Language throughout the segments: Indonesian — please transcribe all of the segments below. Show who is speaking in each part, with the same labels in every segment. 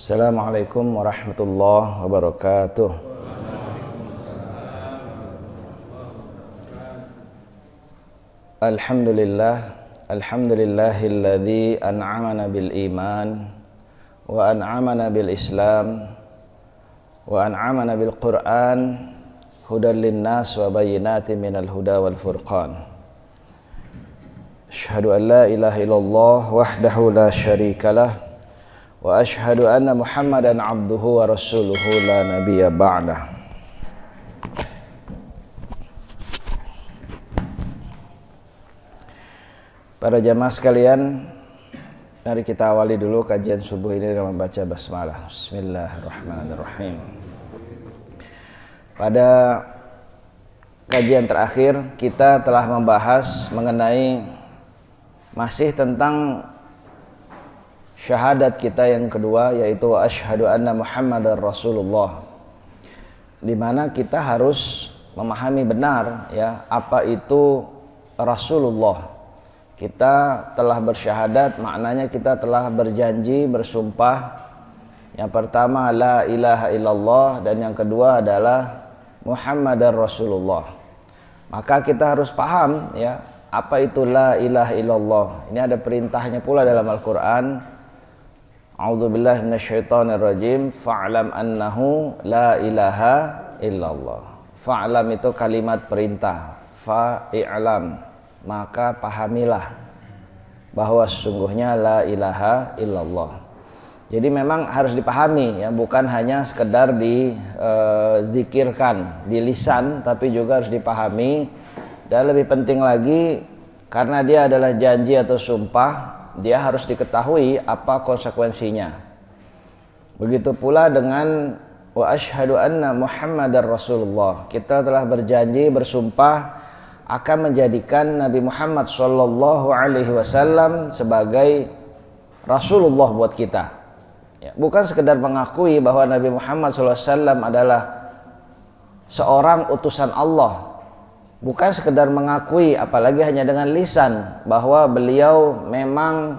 Speaker 1: Assalamualaikum warahmatullahi wabarakatuh. Alhamdulillahilladzi an'amana bil iman wa an'amana bil islam wa an'amana bil qur'an hudan linnas wa bayyinatin minal huda wal furqan. Asyhadu an la ilaha illallah wahdahu la syarikalah wa asyhadu anna Muhammadan abduhu wa rasuluhu la nabiyya ba'dah. Para jamaah sekalian, mari kita awali dulu kajian subuh ini dengan membaca basmalah. Bismillahirrahmanirrahim. Pada kajian terakhir kita telah membahas mengenai masih tentang syahadat kita yang kedua, yaitu asyhadu anna Muhammadar Rasulullah, di mana kita harus memahami benar ya apa itu Rasulullah. Kita telah bersyahadat, maknanya kita telah berjanji, bersumpah. Yang pertama la ilaha illallah dan yang kedua adalah Muhammadar Rasulullah. Maka kita harus paham ya apa itu la ilaha illallah. Ini ada perintahnya pula dalam Al-Qur'an. A'udzubillahi minasyaitonirrajim. Fa'lam annahu la ilaha illallah. Fa'lam itu kalimat perintah. Fa'i'lam, maka pahamilah bahwa sesungguhnya la ilaha illallah. Jadi memang harus dipahami ya, bukan hanya sekedar dizikirkan di lisan, tapi juga harus dipahami. Dan lebih penting lagi, karena dia adalah janji atau sumpah, dia harus diketahui apa konsekuensinya. Begitu pula dengan wa asyhadu anna Muhammadar Rasulullah. Kita telah berjanji, bersumpah akan menjadikan Nabi Muhammad sallallahu alaihi wasallam sebagai Rasulullah buat kita. Ya, bukan sekedar mengakui bahwa Nabi Muhammad sallallahu alaihi wasallam adalah seorang utusan Allah. Bukan sekedar mengakui, apalagi hanya dengan lisan, bahwa beliau memang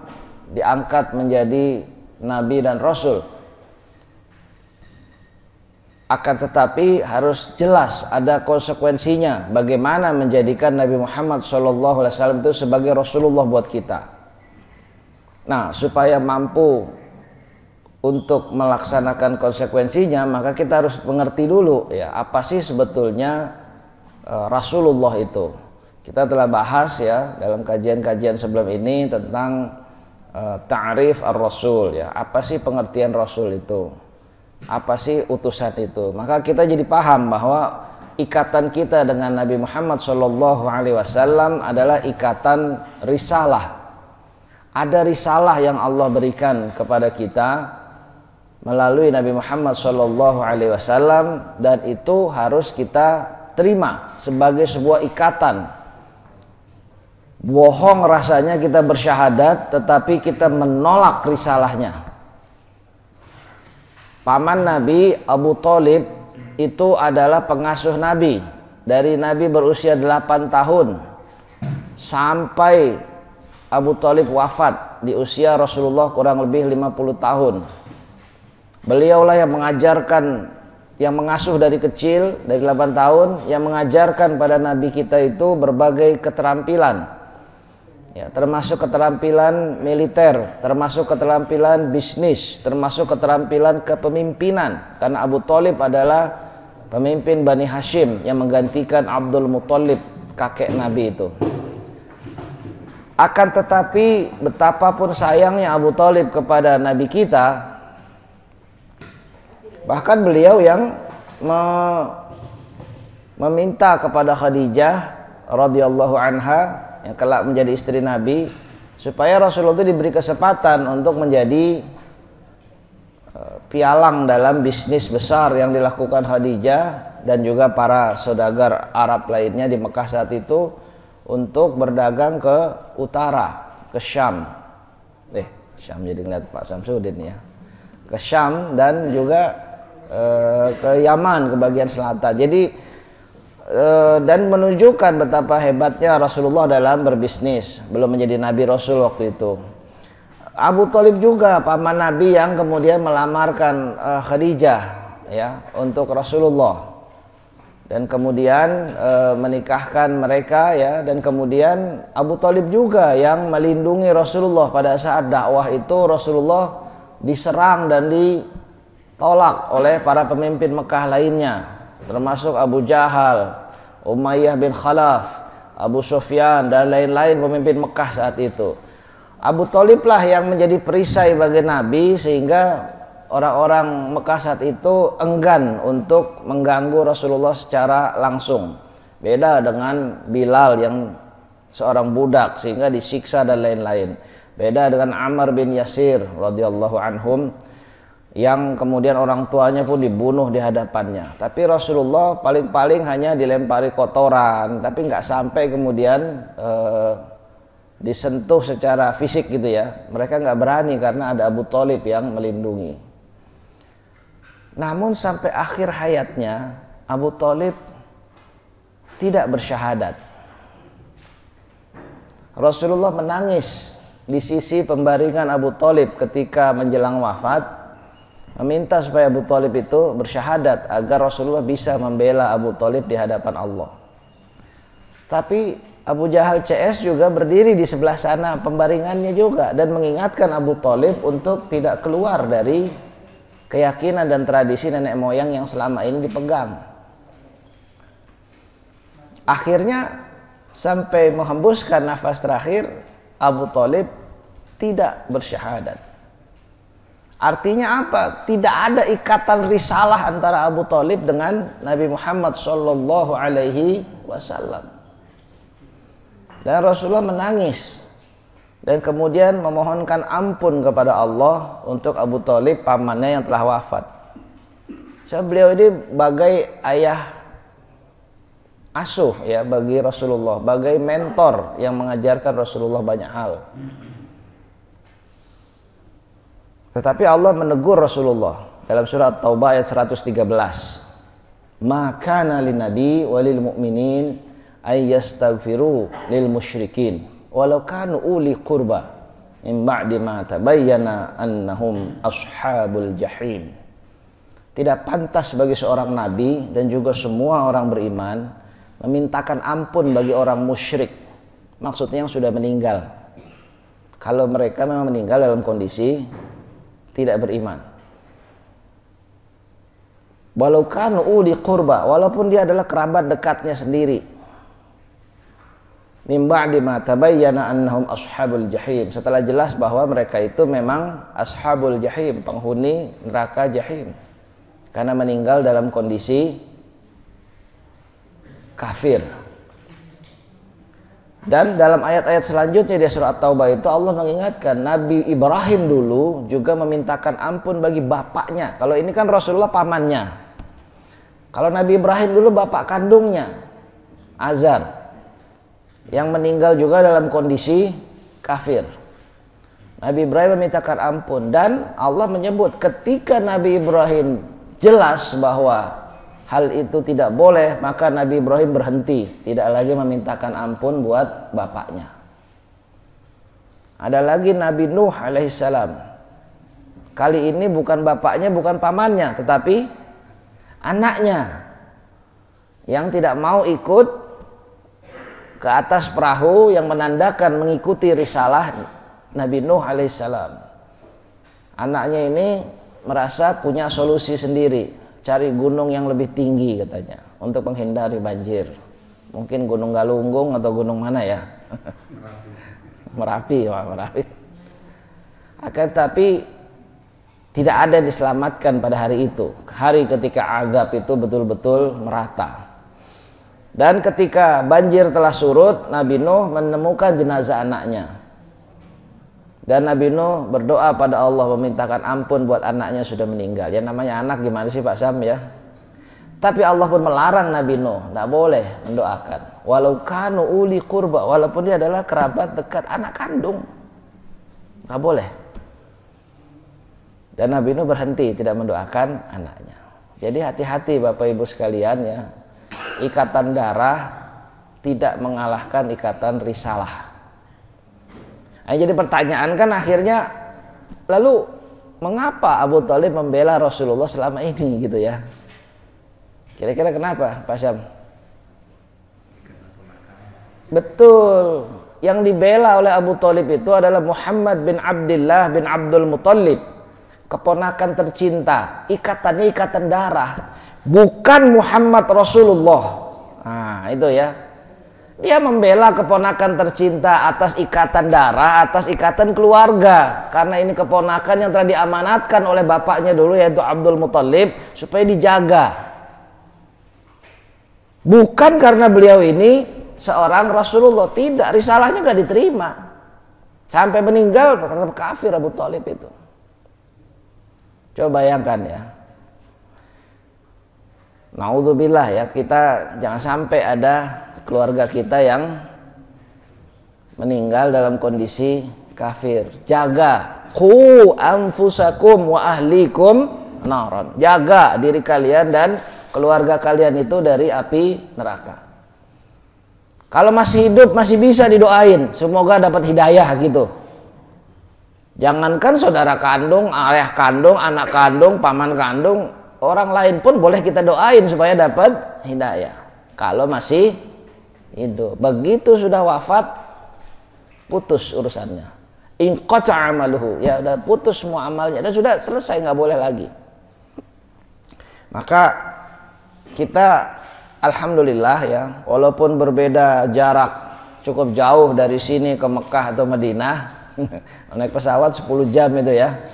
Speaker 1: diangkat menjadi nabi dan rasul. Akan tetapi harus jelas ada konsekuensinya bagaimana menjadikan Nabi Muhammad SAW itu sebagai Rasulullah buat kita. Nah, supaya mampu untuk melaksanakan konsekuensinya, maka kita harus mengerti dulu ya apa sih sebetulnya Rasulullah itu. Kita telah bahas ya dalam kajian-kajian sebelum ini tentang ta'rif ar-rasul ya. Apa sih pengertian rasul itu? Apa sih utusan itu? Maka kita jadi paham bahwa ikatan kita dengan Nabi Muhammad SAW adalah ikatan risalah. Ada risalah yang Allah berikan kepada kita melalui Nabi Muhammad SAW, dan itu harus kita terima sebagai sebuah ikatan. Bohong rasanya kita bersyahadat tetapi kita menolak risalahnya. Paman Nabi Abu Thalib itu adalah pengasuh Nabi. Dari Nabi berusia 8 tahun sampai Abu Thalib wafat di usia Rasulullah kurang lebih 50 tahun. Beliaulah yang mengajarkan, yang mengasuh dari kecil, dari 8 tahun, yang mengajarkan pada Nabi kita itu berbagai keterampilan ya, termasuk keterampilan militer, termasuk keterampilan bisnis, termasuk keterampilan kepemimpinan, karena Abu Thalib adalah pemimpin Bani Hashim yang menggantikan Abdul Muthalib, kakek Nabi itu. Akan tetapi betapapun sayangnya Abu Thalib kepada Nabi kita, bahkan beliau yang meminta kepada Khadijah radhiyallahu anha yang kelak menjadi istri Nabi, supaya Rasulullah itu diberi kesempatan untuk menjadi pialang dalam bisnis besar yang dilakukan Khadijah dan juga para saudagar Arab lainnya di Mekah saat itu, untuk berdagang ke utara, ke Syam. Syam jadi ngeliat Pak Samsudin ya. Ke Syam dan juga ke Yaman, ke bagian selatan. Jadi dan menunjukkan betapa hebatnya Rasulullah dalam berbisnis. Belum menjadi Nabi Rasul waktu itu. Abu Thalib juga paman Nabi yang kemudian melamarkan Khadijah ya untuk Rasulullah, dan kemudian menikahkan mereka ya, dan kemudian Abu Thalib juga yang melindungi Rasulullah pada saat dakwah itu. Rasulullah diserang dan ditolak oleh para pemimpin Mekah lainnya, termasuk Abu Jahal, Umayyah bin Khalaf, Abu Sufyan dan lain-lain pemimpin Mekah saat itu. Abu Thalib lah yang menjadi perisai bagi Nabi, sehingga orang-orang Mekah saat itu enggan untuk mengganggu Rasulullah secara langsung. Beda dengan Bilal yang seorang budak sehingga disiksa dan lain-lain. Beda dengan Ammar bin Yasir radhiyallahu anhum yang kemudian orang tuanya pun dibunuh di hadapannya. Tapi Rasulullah paling-paling hanya dilempari kotoran, tapi nggak sampai kemudian disentuh secara fisik gitu ya. Mereka nggak berani karena ada Abu Thalib yang melindungi. Namun sampai akhir hayatnya Abu Thalib tidak bersyahadat. Rasulullah menangis di sisi pembaringan Abu Thalib ketika menjelang wafat, meminta supaya Abu Thalib itu bersyahadat agar Rasulullah bisa membela Abu Thalib di hadapan Allah. Tapi Abu Jahal CS juga berdiri di sebelah sana pembaringannya juga dan mengingatkan Abu Thalib untuk tidak keluar dari keyakinan dan tradisi nenek moyang yang selama ini dipegang. Akhirnya sampai menghembuskan nafas terakhir, Abu Thalib tidak bersyahadat. Artinya apa? Tidak ada ikatan risalah antara Abu Thalib dengan Nabi Muhammad sallallahu alaihi wasallam. Dan Rasulullah menangis dan kemudian memohonkan ampun kepada Allah untuk Abu Thalib pamannya yang telah wafat. So, beliau ini bagai ayah asuh ya bagi Rasulullah, bagai mentor yang mengajarkan Rasulullah banyak hal. Tetapi Allah menegur Rasulullah dalam surat Taubah ayat 113. Ma kana lin-nabi walil mu'minin ayyastaghfiru lil musyrikin walau kanu uli qurba min ba'di ma tabayyana annahum ashabul jahim. Tidak pantas bagi seorang nabi dan juga semua orang beriman memintakan ampun bagi orang musyrik, maksudnya yang sudah meninggal, kalau mereka memang meninggal dalam kondisi tidak beriman. Walau kanu uli qurba, walaupun dia adalah kerabat dekatnya sendiri. Min ba'di ma tabayyana annahum ashabul jahim, setelah jelas bahwa mereka itu memang ashabul jahim, penghuni neraka jahim, karena meninggal dalam kondisi kafir. Dan dalam ayat-ayat selanjutnya di surat Taubah itu Allah mengingatkan Nabi Ibrahim dulu juga memintakan ampun bagi bapaknya. Kalau ini kan Rasulullah pamannya. Kalau Nabi Ibrahim dulu bapak kandungnya Azar, yang meninggal juga dalam kondisi kafir. Nabi Ibrahim memintakan ampun, dan Allah menyebut ketika Nabi Ibrahim jelas bahwa hal itu tidak boleh, maka Nabi Ibrahim berhenti, tidak lagi memintakan ampun buat bapaknya. Ada lagi Nabi Nuh alaihissalam. Kali ini bukan bapaknya, bukan pamannya, tetapi anaknya yang tidak mau ikut ke atas perahu yang menandakan mengikuti risalah Nabi Nuh alaihissalam. Anaknya ini merasa punya solusi sendiri, cari gunung yang lebih tinggi katanya untuk menghindari banjir. Mungkin Gunung Galunggung atau gunung mana ya? Merapi. Merapi. Akan tapi tidak ada diselamatkan pada hari itu. Hari ketika azab itu betul-betul merata. Dan ketika banjir telah surut, Nabi Nuh menemukan jenazah anaknya. Dan Nabi Nuh berdoa pada Allah memintakan ampun buat anaknya sudah meninggal. Ya namanya anak gimana sih Pak Sam ya? Tapi Allah pun melarang Nabi Nuh, tidak boleh mendoakan. Walau kanu uli qurba, walaupun dia adalah kerabat dekat anak kandung, tidak boleh. Dan Nabi Nuh berhenti tidak mendoakan anaknya. Jadi hati-hati Bapak Ibu sekalian ya. Ikatan darah tidak mengalahkan ikatan risalah. Nah, jadi pertanyaan kan akhirnya lalu mengapa Abu Thalib membela Rasulullah selama ini gitu ya? Kira-kira kenapa Pak Syam? Betul, yang dibela oleh Abu Thalib itu adalah Muhammad bin Abdullah bin Abdul Muthalib, keponakan tercinta, ikatannya ikatan darah, bukan Muhammad Rasulullah. Nah itu ya, dia membela keponakan tercinta atas ikatan darah, atas ikatan keluarga, karena ini keponakan yang telah diamanatkan oleh bapaknya dulu yaitu Abdul Muthalib supaya dijaga. Bukan karena beliau ini seorang Rasulullah, tidak, risalahnya nggak diterima sampai meninggal tetap kafir Abu Thalib itu. Coba bayangkan ya, naudzubillah ya, kita jangan sampai ada keluarga kita yang meninggal dalam kondisi kafir. Jaga, qu anfusakum wa ahlikum naran, jaga diri kalian dan keluarga kalian itu dari api neraka. Kalau masih hidup masih bisa didoain, semoga dapat hidayah gitu. Jangankan saudara kandung, ayah kandung, anak kandung, paman kandung, orang lain pun boleh kita doain supaya dapat hidayah. Kalau masih hidup, begitu sudah wafat, putus urusannya. In qata'a amaluhu, ya udah putus semua amalnya dan sudah selesai, nggak boleh lagi. Maka kita alhamdulillah ya, walaupun berbeda jarak cukup jauh dari sini ke Mekah atau Madinah, naik pesawat 10 jam itu ya,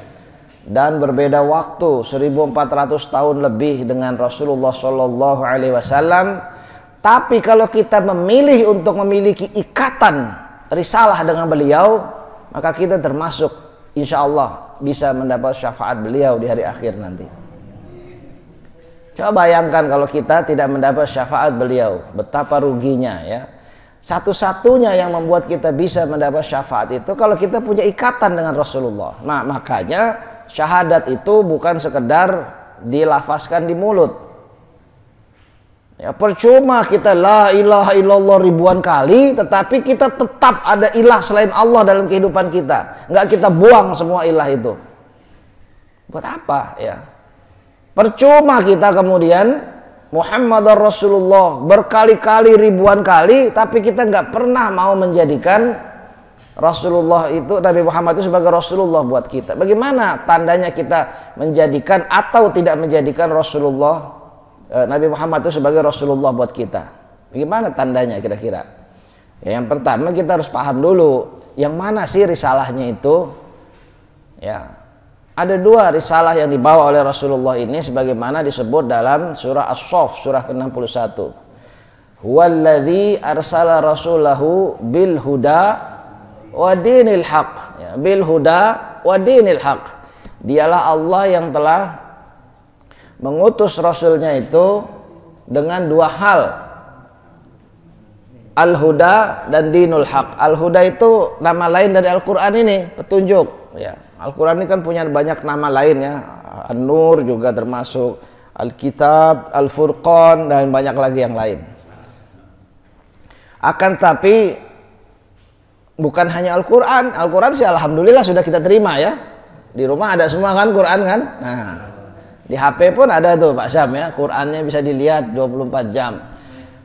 Speaker 1: dan berbeda waktu 1400 tahun lebih dengan Rasulullah Shallallahu Alaihi Wasallam, tapi kalau kita memilih untuk memiliki ikatan risalah dengan beliau, maka kita termasuk insya Allah bisa mendapat syafaat beliau di hari akhir nanti. Coba bayangkan kalau kita tidak mendapat syafaat beliau, betapa ruginya ya. Satu-satunya yang membuat kita bisa mendapat syafaat itu kalau kita punya ikatan dengan Rasulullah. Nah, makanya syahadat itu bukan sekedar dilafazkan di mulut. Ya, percuma kita la ilaha illallah ribuan kali, tetapi kita tetap ada ilah selain Allah dalam kehidupan kita. Enggak kita buang semua ilah itu. Buat apa ya? Percuma kita kemudian Muhammad Rasulullah berkali-kali ribuan kali, tapi kita nggak pernah mau menjadikan Rasulullah itu, Nabi Muhammad itu sebagai Rasulullah buat kita. Bagaimana tandanya kita menjadikan atau tidak menjadikan Rasulullah, Nabi Muhammad itu sebagai Rasulullah buat kita? Bagaimana tandanya kira-kira? Ya, yang pertama kita harus paham dulu yang mana sih risalahnya itu. Ya. Ada dua risalah yang dibawa oleh Rasulullah ini sebagaimana disebut dalam surah As-Saff surah ke-61. Huwallazi arsala rasulahu bil huda wa dinil haq. Ya, bil huda wa dinil haq. Dialah Allah yang telah mengutus rasulnya itu dengan dua hal. Al-huda dan dinul haq. Al-huda itu nama lain dari Al-Qur'an ini, petunjuk ya. Al-Quran ini kan punya banyak nama lain ya, An-Nur juga termasuk, Al-Kitab, Al-Furqan, dan banyak lagi yang lain. Akan tapi bukan hanya Al-Quran. Al-Quran sih alhamdulillah sudah kita terima ya. Di rumah ada semua kan Quran kan. Nah, di HP pun ada tuh Pak Syam ya, Qurannya bisa dilihat 24 jam.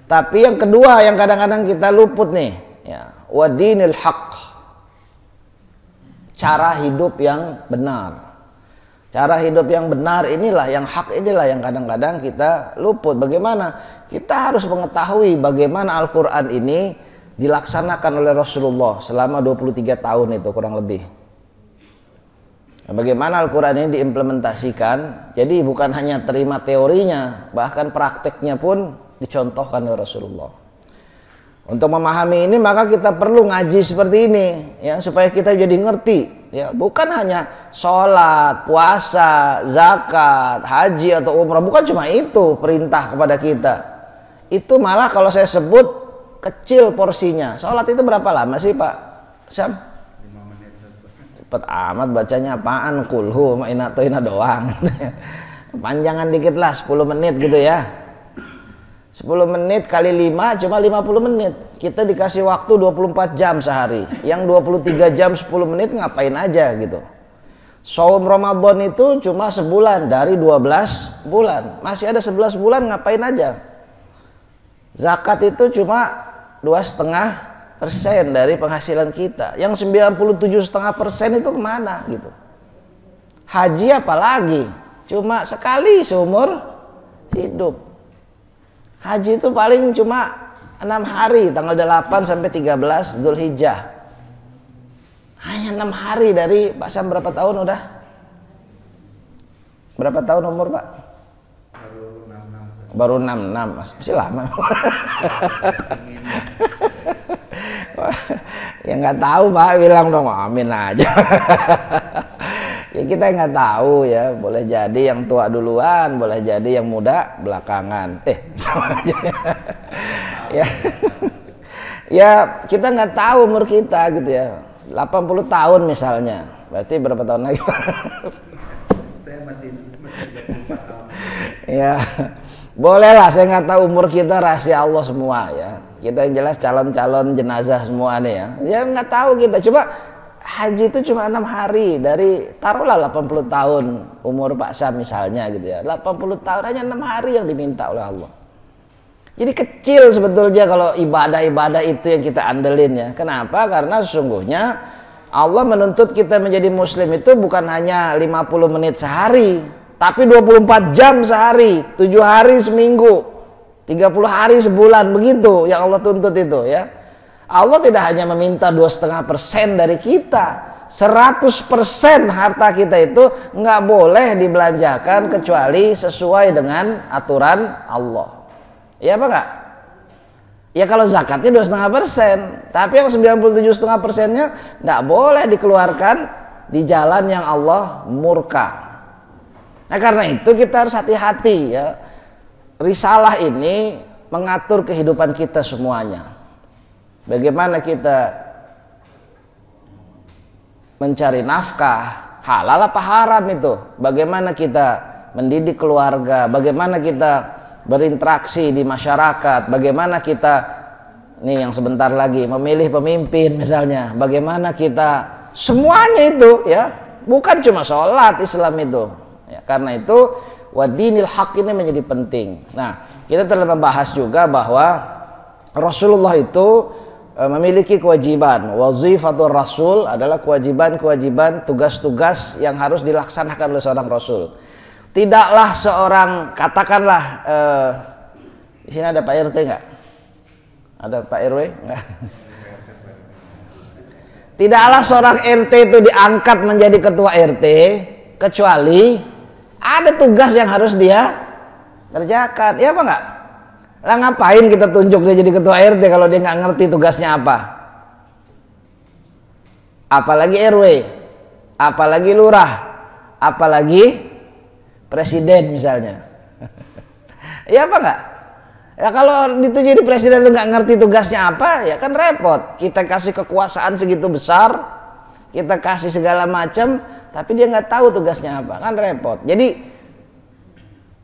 Speaker 1: Tapi yang kedua yang kadang-kadang kita luput nih ya, wa dinil haq, cara hidup yang benar. Cara hidup yang benar inilah, yang hak inilah yang kadang-kadang kita luput. Bagaimana? Kita harus mengetahui bagaimana Al-Quran ini dilaksanakan oleh Rasulullah selama 23 tahun itu kurang lebih. Nah, bagaimana Al-Quran ini diimplementasikan. Jadi bukan hanya terima teorinya, bahkan prakteknya pun dicontohkan oleh Rasulullah. Untuk memahami ini maka kita perlu ngaji seperti ini ya, supaya kita jadi ngerti ya, bukan hanya sholat, puasa, zakat, haji atau umrah, bukan cuma itu perintah kepada kita. Itu malah kalau saya sebut kecil porsinya. Sholat itu berapa lama sih Pak Syam?
Speaker 2: 5 menit.
Speaker 1: Cepet amat bacanya, apaan kulhu ma'inatoina doang. Panjangan dikit lah, 10 menit gitu ya. 10 menit kali 5 cuma 50 menit. Kita dikasih waktu 24 jam sehari. Yang 23 jam 10 menit ngapain aja gitu. Saum Ramadan itu cuma sebulan dari 12 bulan. Masih ada 11 bulan ngapain aja. Zakat itu cuma 2,5% dari penghasilan kita. Yang 97,5% itu kemana gitu. Haji apalagi cuma sekali seumur hidup. Haji itu paling cuma 6 hari, tanggal 8 sampai 13 Dzulhijjah. Hanya 6 hari. Dari Pak Sam berapa tahun udah? Berapa tahun umur Pak? Baru 66, masih lama. Ya nggak tahu Pak, bilang dong amin aja. Ya kita nggak tahu ya, boleh jadi yang tua duluan, boleh jadi yang muda belakangan. Sama aja. Ya, ya kita nggak tahu umur kita gitu ya. 80 tahun misalnya, berarti berapa tahun lagi?
Speaker 2: Saya masih 34 tahun.
Speaker 1: Ya, bolehlah. Saya nggak tahu umur kita, rahasia Allah semua ya. Kita yang jelas calon-calon jenazah semua nih ya. Ya nggak tahu kita. Coba haji itu cuma 6 hari dari taruhlah 80 tahun umur Pak Syam misalnya gitu ya. 80 tahun hanya 6 hari yang diminta oleh Allah. Jadi kecil sebetulnya kalau ibadah-ibadah itu yang kita andelin ya. Kenapa? Karena sesungguhnya Allah menuntut kita menjadi muslim itu bukan hanya 50 menit sehari, tapi 24 jam sehari, 7 hari seminggu, 30 hari sebulan, begitu yang Allah tuntut itu ya. Allah tidak hanya meminta 2,5% dari kita, 100% harta kita itu nggak boleh dibelanjakan kecuali sesuai dengan aturan Allah. Ya apa enggak? Ya kalau zakatnya 2,5%, tapi yang 97,5%-nya nggak boleh dikeluarkan di jalan yang Allah murka. Nah karena itu kita harus hati-hati ya. Risalah ini mengatur kehidupan kita semuanya. Bagaimana kita mencari nafkah, halal apa haram itu? Bagaimana kita mendidik keluarga? Bagaimana kita berinteraksi di masyarakat? Bagaimana kita nih yang sebentar lagi memilih pemimpin misalnya? Bagaimana kita semuanya itu ya, bukan cuma sholat Islam itu ya, karena itu wadinil haq ini menjadi penting. Nah kita telah membahas juga bahwa Rasulullah itu memiliki kewajiban. Wazifatul Rasul adalah kewajiban-kewajiban, tugas-tugas yang harus dilaksanakan oleh seorang Rasul. Tidaklah seorang, katakanlah di sini ada Pak RT nggak? Ada Pak RW nggak? Tidaklah seorang RT itu diangkat menjadi ketua RT kecuali ada tugas yang harus dia kerjakan. Ya apa nggak? Lah ngapain kita tunjuk dia jadi ketua RT kalau dia nggak ngerti tugasnya apa? Apalagi RW, apalagi lurah, apalagi presiden misalnya. Ya apa nggak? Ya kalau itu jadi presiden lu nggak ngerti tugasnya apa, ya kan repot. Kita kasih kekuasaan segitu besar, kita kasih segala macam, tapi dia nggak tahu tugasnya apa, kan repot. Jadi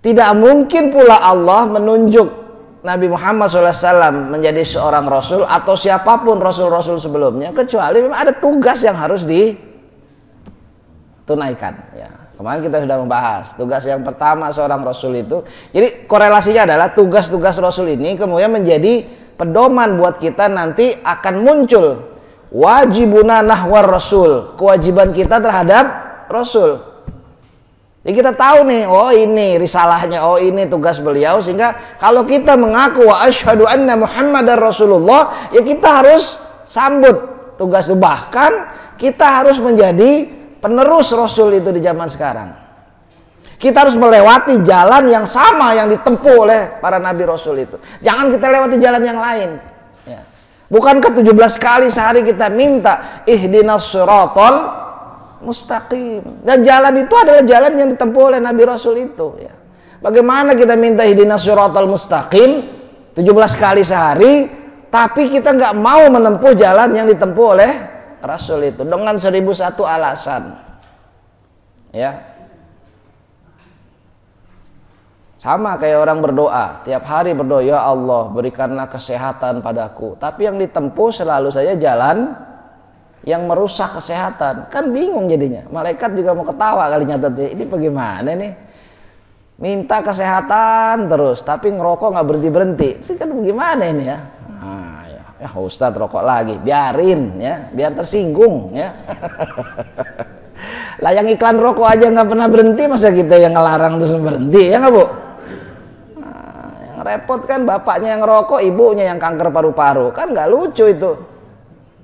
Speaker 1: tidak mungkin pula Allah menunjuk Nabi Muhammad SAW menjadi seorang Rasul atau siapapun Rasul-Rasul sebelumnya kecuali memang ada tugas yang harus ditunaikan ya. Kemarin kita sudah membahas tugas yang pertama seorang Rasul itu. Jadi korelasinya adalah tugas-tugas Rasul ini kemudian menjadi pedoman buat kita nanti akan muncul wajibuna nahwar Rasul, kewajiban kita terhadap Rasul. Jadi kita tahu nih, oh ini risalahnya, oh ini tugas beliau, sehingga kalau kita mengaku wa asyhadu anna Muhammadar Rasulullah, ya kita harus sambut tugas itu. Bahkan kita harus menjadi penerus Rasul itu di zaman sekarang. Kita harus melewati jalan yang sama yang ditempuh oleh para nabi Rasul itu. Jangan kita lewati jalan yang lain. Ya. Bukankah 17 kali sehari kita minta ihdinas siratal mustaqim, dan jalan itu adalah jalan yang ditempuh oleh Nabi Rasul itu ya. Bagaimana kita minta ihdinas siratal mustaqim 17 kali sehari, tapi kita nggak mau menempuh jalan yang ditempuh oleh Rasul itu dengan 1001 alasan ya. Sama kayak orang berdoa, tiap hari berdoa, ya Allah berikanlah kesehatan padaku, tapi yang ditempuh selalu saja jalan yang merusak kesehatan. Kan bingung jadinya. Malaikat juga mau ketawa kali nyatetnya. Ini bagaimana nih? Minta kesehatan terus, tapi ngerokok nggak berhenti-berhenti. Itu kan bagaimana ini ya? Nah, ya Ustadz rokok lagi. Biarin ya, biar tersinggung ya. Lah yang iklan rokok aja nggak pernah berhenti, masa kita yang ngelarang terus berhenti, ya nggak Bu? Nah, yang repot kan bapaknya yang ngerokok, ibunya yang kanker paru-paru. Kan nggak lucu itu.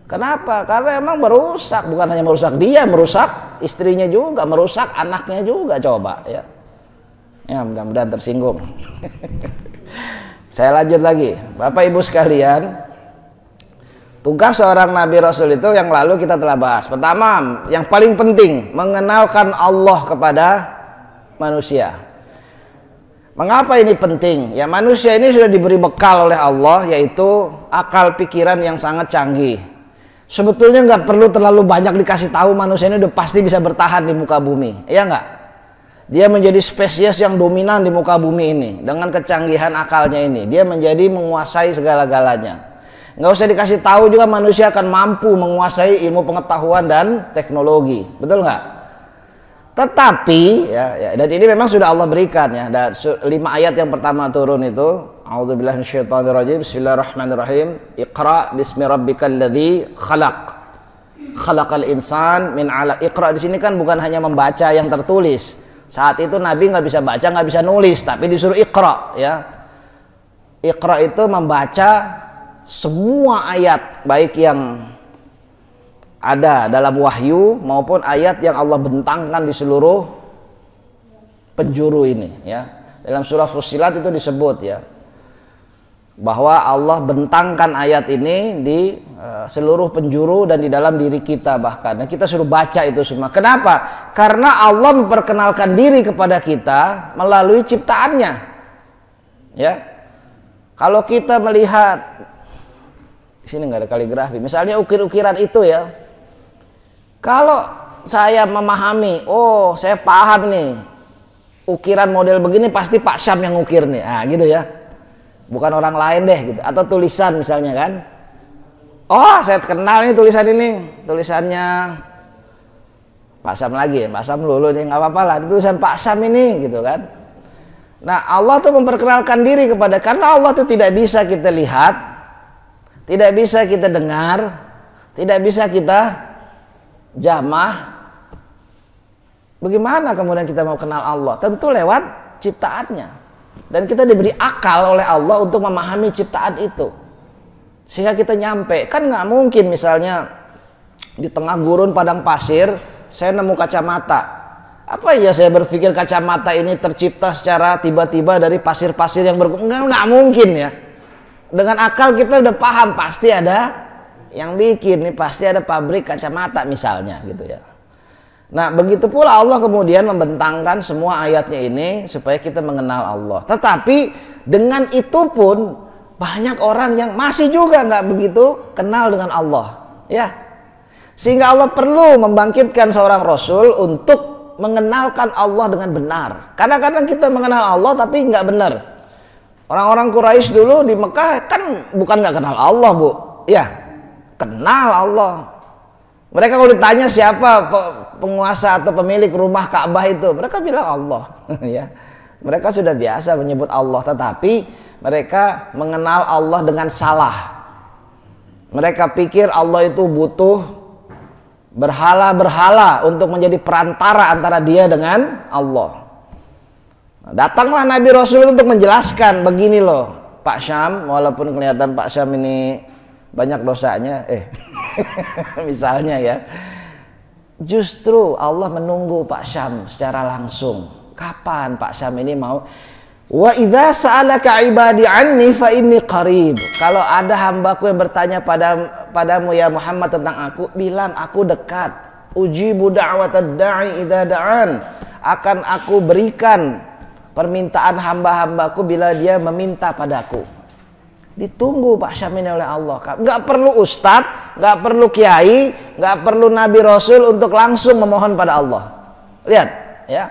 Speaker 1: Kenapa? Karena emang merusak, bukan hanya merusak dia, merusak istrinya juga, merusak anaknya juga. Coba ya. Ya mudah-mudahan tersinggung. Saya lanjut lagi, Bapak Ibu sekalian. Tugas seorang Nabi Rasul itu yang lalu kita telah bahas. Pertama, yang paling penting, mengenalkan Allah kepada manusia. Mengapa ini penting? Ya manusia ini sudah diberi bekal oleh Allah, yaitu akal pikiran yang sangat canggih. Sebetulnya nggak perlu terlalu banyak dikasih tahu, manusia ini udah pasti bisa bertahan di muka bumi, ya nggak? Dia menjadi spesies yang dominan di muka bumi ini dengan kecanggihan akalnya ini. Dia menjadi menguasai segala-galanya. Nggak usah dikasih tahu juga manusia akan mampu menguasai ilmu pengetahuan dan teknologi, betul nggak? Tetapi ya, dan ini memang sudah Allah berikan ya. Dan 5 ayat yang pertama turun itu, a'udzubillahi minasyaitonirrajim, bismillahirrahmanirrahim, Iqra bismi rabbikal ladzi khalaq. Khalaqal insan min 'alaq. Iqra di sini kan bukan hanya membaca yang tertulis. Saat itu Nabi nggak bisa baca, nggak bisa nulis, tapi disuruh Iqra ya. Iqra itu membaca semua ayat, baik yang ada dalam wahyu maupun ayat yang Allah bentangkan di seluruh penjuru ini ya. Dalam surah Fussilat itu disebut ya, bahwa Allah bentangkan ayat ini di seluruh penjuru dan di dalam diri kita bahkan. Dan kita suruh baca itu semua. Kenapa? Karena Allah memperkenalkan diri kepada kita melalui ciptaannya. Ya. Kalau kita melihat di sini nggak ada kaligrafi, misalnya ukir-ukiran itu ya. Kalau saya memahami, oh saya paham nih, ukiran model begini pasti Pak Syam yang ukir nih, gitu ya, bukan orang lain deh gitu. Atau tulisan misalnya kan, oh saya kenal nih tulisan ini, tulisannya Pak Syam lagi, Pak Syam lulu nih, nggak apa-apa lah, tulisan Pak Syam ini gitu kan. Nah Allah tuh memperkenalkan diri kepada, karena Allah tuh tidak bisa kita lihat, tidak bisa kita dengar, tidak bisa kita jamah. Bagaimana kemudian kita mau kenal Allah? Tentu lewat ciptaannya. Dan kita diberi akal oleh Allah untuk memahami ciptaan itu, sehingga kita nyampe. Kan nggak mungkin misalnya di tengah gurun padang pasir saya nemu kacamata. Apa ya saya berpikir kacamata ini tercipta secara tiba-tiba dari pasir-pasir yang nggak mungkin ya. Dengan akal kita udah paham pasti ada yang bikin nih, pasti ada pabrik kacamata misalnya gitu ya. Nah begitu pula Allah kemudian membentangkan semua ayatnya ini supaya kita mengenal Allah. Tetapi dengan itu pun banyak orang yang masih juga nggak begitu kenal dengan Allah ya. Sehingga Allah perlu membangkitkan seorang Rasul untuk mengenalkan Allah dengan benar. Kadang-kadang kita mengenal Allah tapi nggak benar. Orang-orang Quraisy dulu di Mekah kan bukan nggak kenal Allah Bu, ya kenal Allah. Mereka kalau ditanya siapa penguasa atau pemilik rumah Ka'bah itu, mereka bilang Allah. Ya, mereka sudah biasa menyebut Allah, tetapi mereka mengenal Allah dengan salah. Mereka pikir Allah itu butuh berhala-berhala untuk menjadi perantara antara dia dengan Allah. Datanglah Nabi Rasul untuk menjelaskan, begini loh Pak Syam, walaupun kelihatan Pak Syam ini banyak dosanya, misalnya ya, justru Allah menunggu Pak Syam secara langsung. Kapan Pak Syam ini mau? Wa idza sa'alaka ibadi anni fa inni qarib. Kalau ada hambaku yang bertanya padamu ya Muhammad tentang aku, bilang aku dekat. Ujibu da'watad da'i idza da'an. Akan aku berikan permintaan hamba-hambaku bila dia meminta padaku. Ditunggu Pak Syam ini oleh Allah. Nggak perlu ustadz, nggak perlu kiai, nggak perlu Nabi Rasul untuk langsung memohon pada Allah. Lihat ya,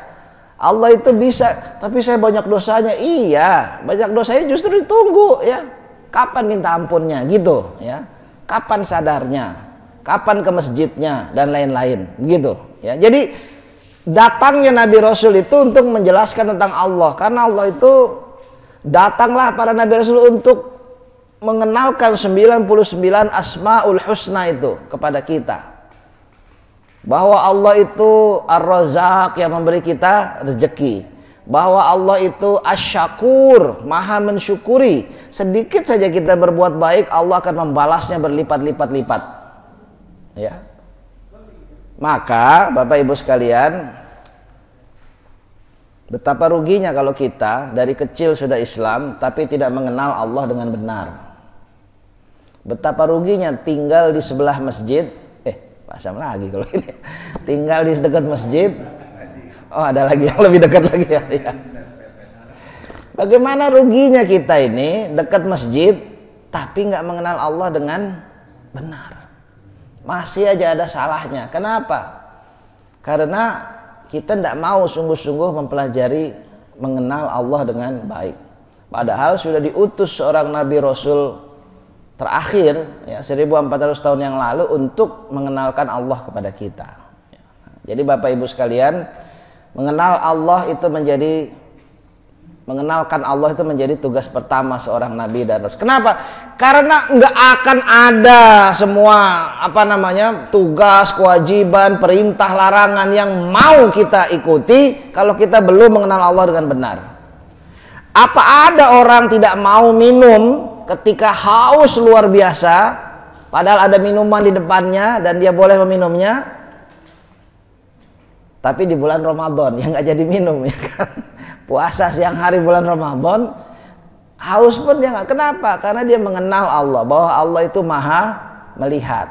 Speaker 1: Allah itu bisa, tapi saya banyak dosanya. Iya, banyak dosanya justru ditunggu ya. Kapan minta ampunnya gitu ya? Kapan sadarnya? kapan ke masjidnya, dan lain-lain, begitu ya. Jadi datangnya Nabi Rasul itu untuk menjelaskan tentang Allah, karena Allah itu datanglah para Nabi Rasul untuk mengenalkan 99 Asmaul Husna itu kepada kita, bahwa Allah itu Ar-Razzaq yang memberi kita rezeki, bahwa Allah itu Asy-Syakur, maha mensyukuri. Sedikit saja kita berbuat baik, Allah akan membalasnya berlipat-lipat-lipat ya. Maka Bapak Ibu sekalian, betapa ruginya kalau kita dari kecil sudah Islam tapi tidak mengenal Allah dengan benar. Betapa ruginya tinggal di sebelah masjid, pasang lagi kalau ini, tinggal di dekat masjid. Oh, ada lagi yang lebih dekat lagi ya. Bagaimana ruginya kita ini dekat masjid tapi nggak mengenal Allah dengan benar. Masih aja ada salahnya. Kenapa? Karena kita tidak mau sungguh-sungguh mempelajari mengenal Allah dengan baik. Padahal sudah diutus seorang Nabi Rasul terakhir ya, 1400 tahun yang lalu untuk mengenalkan Allah kepada kita. Jadi Bapak Ibu sekalian, mengenalkan Allah itu menjadi tugas pertama seorang nabi dan rasul. Kenapa? Karena nggak akan ada semua tugas, kewajiban, perintah, larangan yang mau kita ikuti kalau kita belum mengenal Allah dengan benar. Apa ada orang tidak mau minum ketika haus luar biasa, padahal ada minuman di depannya dan dia boleh meminumnya, tapi di bulan Ramadan yang nggak jadi minum ya kan? Puasa siang hari bulan Ramadan, haus pun dia nggak. Kenapa? Karena dia mengenal Allah, bahwa Allah itu maha melihat.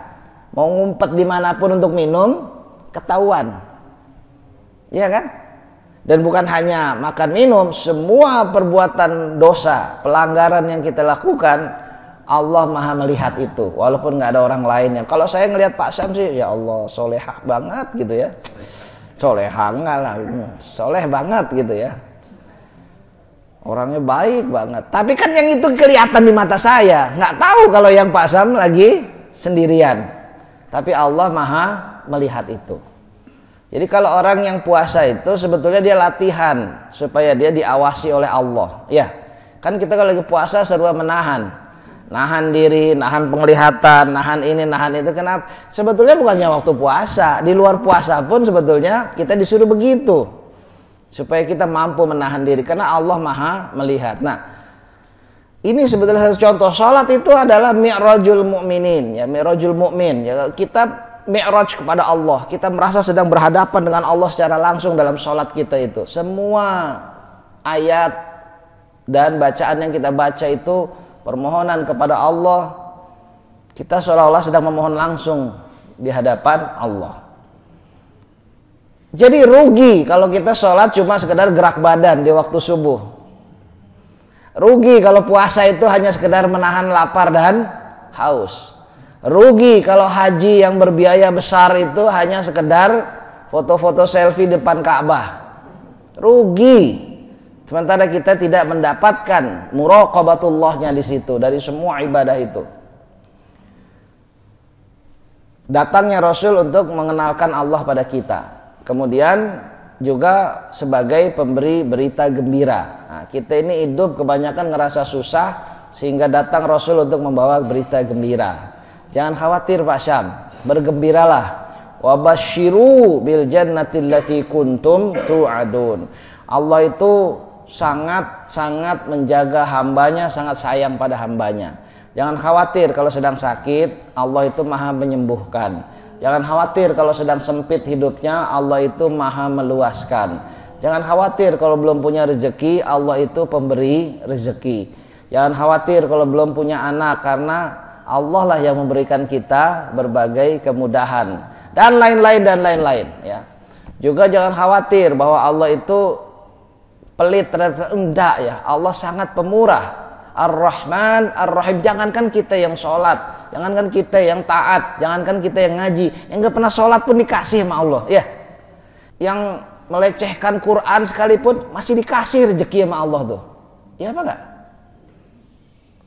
Speaker 1: Mau ngumpet dimanapun untuk minum, ketahuan, ya kan? Dan bukan hanya makan minum, semua perbuatan dosa, pelanggaran yang kita lakukan, Allah maha melihat itu, walaupun nggak ada orang lain yang. Kalau saya ngelihat Pak Syam sih, ya Allah, solehah banget gitu ya. Solehah enggak lah, soleh banget gitu ya. Orangnya baik banget. Tapi kan yang itu kelihatan di mata saya. Nggak tahu kalau yang Pak Sam lagi sendirian. Tapi Allah maha melihat itu. Jadi kalau orang yang puasa itu sebetulnya dia latihan supaya dia diawasi oleh Allah. Ya, kan kita kalau lagi puasa serba menahan. Nahan diri, nahan penglihatan, nahan ini, nahan itu. Kenapa? Sebetulnya bukannya waktu puasa. Di luar puasa pun sebetulnya kita disuruh begitu. Supaya kita mampu menahan diri. Karena Allah maha melihat. Nah, ini sebetulnya satu contoh. Salat itu adalah mi'rajul mu'minin. Ya, mi'rajul mu'min. Ya, kita mi'raj kepada Allah. Kita merasa sedang berhadapan dengan Allah secara langsung dalam salat kita itu. Semua ayat dan bacaan yang kita baca itu permohonan kepada Allah. Kita seolah-olah sedang memohon langsung di hadapan Allah. Jadi rugi kalau kita sholat cuma sekedar gerak badan di waktu subuh. Rugi kalau puasa itu hanya sekedar menahan lapar dan haus. Rugi kalau haji yang berbiaya besar itu hanya sekedar foto-foto selfie depan Ka'bah. Rugi. Sementara kita tidak mendapatkan muraqabatullahnya di situ dari semua ibadah itu. Datangnya Rasul untuk mengenalkan Allah pada kita. Kemudian juga sebagai pemberi berita gembira. Nah, kita ini hidup kebanyakan ngerasa susah sehingga datang Rasul untuk membawa berita gembira. Jangan khawatir Pak Syam, bergembiralah. Wabasyiru bil jannati allati kuntum tu'adun. Allah itu sangat menjaga hambanya, sangat sayang pada hambanya. Jangan khawatir kalau sedang sakit, Allah itu maha menyembuhkan. Jangan khawatir kalau sedang sempit hidupnya, Allah itu maha meluaskan. Jangan khawatir kalau belum punya rezeki, Allah itu pemberi rezeki. Jangan khawatir kalau belum punya anak, karena Allah lah yang memberikan kita berbagai kemudahan. Dan lain-lain ya. Juga jangan khawatir bahwa Allah itu pelit terhadap, enggak ya. Allah sangat pemurah. Ar-Rahman, Ar-Rahim. Jangankan kita yang sholat, jangankan kita yang taat, jangankan kita yang ngaji, yang gak pernah sholat pun dikasih sama Allah ya. Yang melecehkan Quran sekalipun masih dikasih rezeki sama Allah tuh. Ya apa enggak?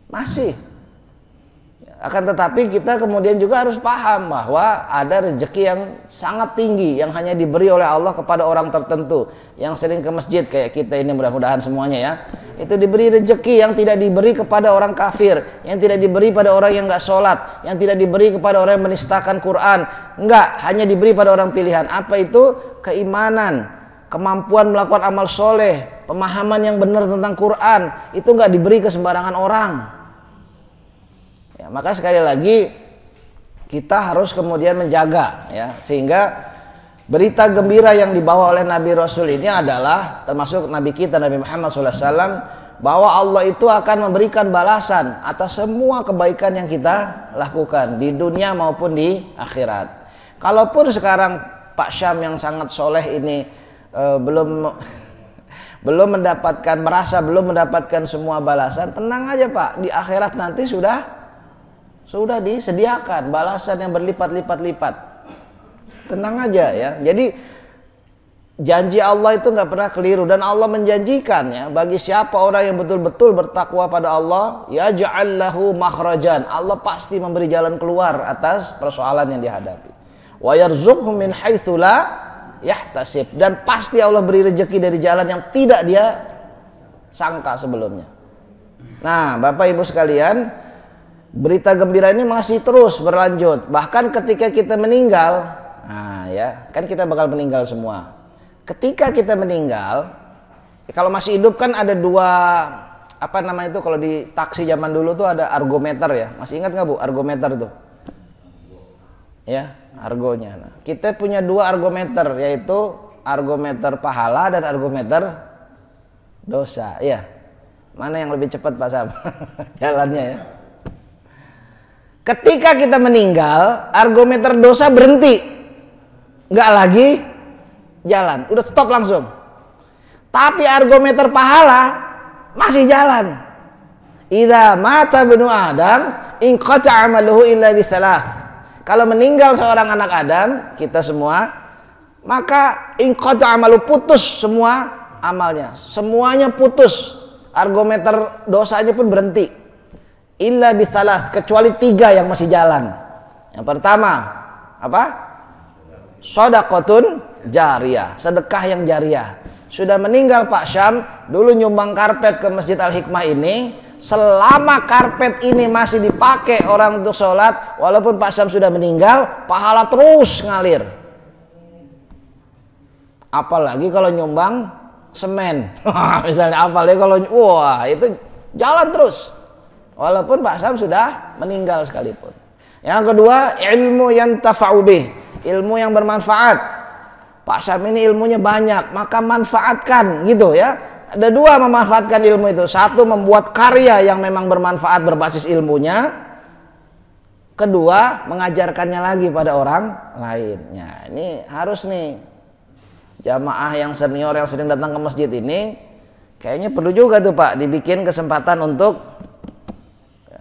Speaker 1: Masih. Akan tetapi kita kemudian juga harus paham bahwa ada rezeki yang sangat tinggi yang hanya diberi oleh Allah kepada orang tertentu yang sering ke masjid kayak kita ini, mudah-mudahan semuanya ya. Itu diberi rezeki yang tidak diberi kepada orang kafir, yang tidak diberi pada orang yang nggak sholat, yang tidak diberi kepada orang yang menistakan Quran. Enggak, hanya diberi pada orang pilihan. Apa itu? Keimanan, kemampuan melakukan amal soleh, pemahaman yang benar tentang Quran. Itu nggak diberi ke sembarangan orang. Ya, maka sekali lagi kita harus kemudian menjaga ya, sehingga berita gembira yang dibawa oleh Nabi Rasul ini adalah termasuk Nabi kita Nabi Muhammad SAW, bahwa Allah itu akan memberikan balasan atas semua kebaikan yang kita lakukan di dunia maupun di akhirat. Kalaupun sekarang Pak Syam yang sangat soleh ini belum mendapatkan semua balasan, tenang aja Pak, di akhirat nanti sudah disediakan balasan yang berlipat-lipat. Tenang aja ya. Jadi janji Allah itu nggak pernah keliru, dan Allah menjanjikan ya, bagi siapa orang yang betul-betul bertakwa pada Allah, ya ja'allahu makhrajan, Allah pasti memberi jalan keluar atas persoalan yang dihadapi. Wa yarzuqhu min haitsu la yahtasib, dan pasti Allah beri rezeki dari jalan yang tidak dia sangka sebelumnya. Nah, Bapak Ibu sekalian, berita gembira ini masih terus berlanjut. Bahkan ketika kita meninggal, nah ya, kan kita bakal meninggal semua. Ketika kita meninggal, kalau masih hidup kan ada dua, apa namanya itu, kalau di taksi zaman dulu tuh ada argometer ya. Masih ingat nggak Bu argometer tuh? Ya, argonya. Nah, kita punya dua argometer, yaitu argometer pahala dan argometer dosa. Iya. Mana yang lebih cepat Pak Sam? Jalannya ya. Ketika kita meninggal, argometer dosa berhenti, nggak lagi jalan, udah stop langsung. Tapi argometer pahala masih jalan. Idza mata ibnu Adam inqata 'amaluhu illa bisalah. Kalau meninggal seorang anak Adam, kita semua, maka inqata 'amalu, putus semua amalnya, semuanya putus. Argometer dosanya pun berhenti. Illa bithalas, kecuali tiga yang masih jalan. Yang pertama apa? Shadaqatun jariyah, sedekah yang jariyah. Sudah meninggal Pak Syam, dulu nyumbang karpet ke Masjid Al-Hikmah ini, selama karpet ini masih dipakai orang untuk sholat, walaupun Pak Syam sudah meninggal, pahala terus ngalir. Apalagi kalau nyumbang semen misalnya, apalagi kalau wah, itu jalan terus walaupun Pak Sam sudah meninggal sekalipun. Yang kedua, ilmu yang tafa'u bih, ilmu yang bermanfaat. Pak Sam ini ilmunya banyak, maka manfaatkan gitu ya. Ada dua memanfaatkan ilmu itu. Satu, membuat karya yang memang bermanfaat berbasis ilmunya. Kedua, mengajarkannya lagi pada orang lainnya. Ini harus nih jamaah yang senior yang sering datang ke masjid ini, kayaknya perlu juga tuh Pak dibikin kesempatan untuk,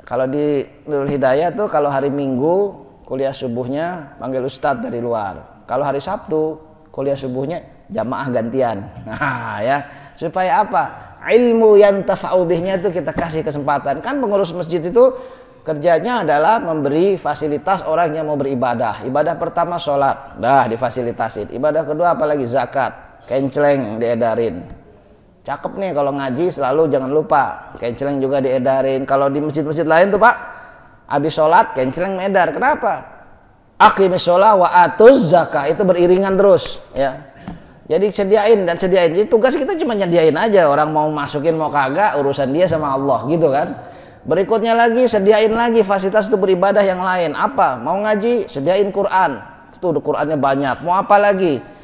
Speaker 1: kalau di Nurul Hidayah tuh kalau hari Minggu kuliah subuhnya panggil ustadz dari luar. Kalau hari Sabtu kuliah subuhnya jamaah gantian. Nah ya, supaya apa? Ilmu yang tafa'u bihnya itu kita kasih kesempatan. Kan pengurus masjid itu kerjanya adalah memberi fasilitas orang yang mau beribadah. Ibadah pertama sholat, dah difasilitasin. Ibadah kedua apalagi zakat, kenceleng diedarin. Cakep nih kalau ngaji, selalu jangan lupa kenceleng juga diedarin. Kalau di masjid-masjid lain tuh Pak, habis sholat kenceleng medar. Kenapa? Aqimis sholat wa atuz zakah, itu beriringan terus ya. Jadi sediain dan sediain. Jadi tugas kita cuma nyediain aja, orang mau masukin mau kagak urusan dia sama Allah gitu kan. Berikutnya lagi sediain lagi fasilitas untuk beribadah yang lain. Apa? Mau ngaji, sediain Quran. Tuh Qurannya banyak. Mau apa lagi?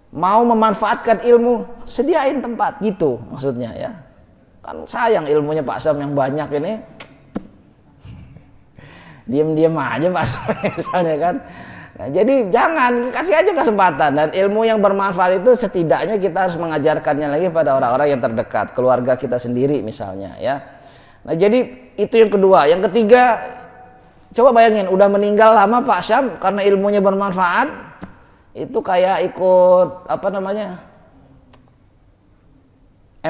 Speaker 1: Mau memanfaatkan ilmu, sediain tempat gitu maksudnya ya. Kan sayang ilmunya Pak Sam yang banyak ini. Diam-diam aja Pak Sam misalnya kan. Nah, jadi jangan, kasih aja kesempatan, dan ilmu yang bermanfaat itu setidaknya kita harus mengajarkannya lagi pada orang-orang yang terdekat, keluarga kita sendiri misalnya ya. Nah, jadi itu yang kedua. Yang ketiga, coba bayangin udah meninggal lama Pak Syam karena ilmunya bermanfaat. Itu kayak ikut apa namanya?